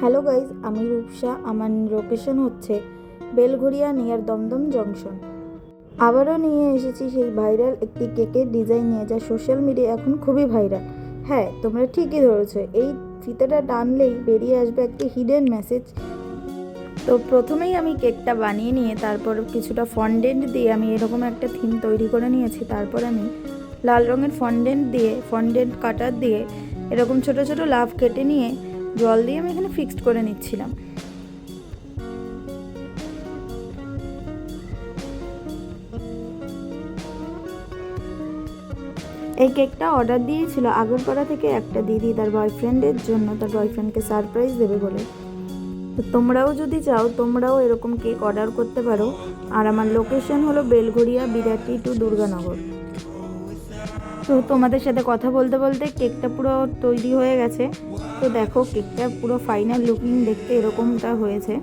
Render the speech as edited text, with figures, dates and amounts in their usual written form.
Hello guys, আমি রূপসা। আমার location হচ্ছে বেলঘরিয়া নিয়ার দমদম জংশন। আবারও নিয়ে এসেছি সেই ভাইরাল একটি কেকের ডিজাইন নিয়ে, যা সোশ্যাল মিডিয়া এখন খুবই ভাইরাল। হ্যাঁ, তোমরা ঠিকই ধরেছো, এই ফিতেটা টানলেই বেরিয়ে আসবে একটি হিডেন মেসেজ। তো প্রথমেই আমি কেকটা বানিয়ে নিয়ে তারপর কিছুটা ফন্ডেন্ট দিয়ে আমি এরকম একটা থিম তৈরি করে নিয়েছি। তারপর আমি লাল রঙের ফন্ডেন্ট কাটার দিয়ে এরকম ছোট ছোট লাভ কেটে নিয়ে জল দিয়ে আমি এখানে ফিক্সড করে নিচ্ছিলাম। এই কেকটা অর্ডার দিয়েছিল আগরপাড়া থেকে একটা দিদি তার বয়ফ্রেন্ডের জন্য, তার বয়ফ্রেন্ডকে সারপ্রাইজ দেবে বলে। তো তোমরাও যদি চাও তোমরাও এরকম কেক অর্ডার করতে পারো। আর আমার লোকেশন হলো বেলঘরিয়া, বিরাটি টু দুর্গানগর। তো তোমাদের সাথে কথা বলতে বলতে কেকটা পুরো তৈরি হয়ে গেছে। তো দেখো, কেকটা পুরো ফাইনাল লুকিং দেখতে এরকমটা হয়েছে।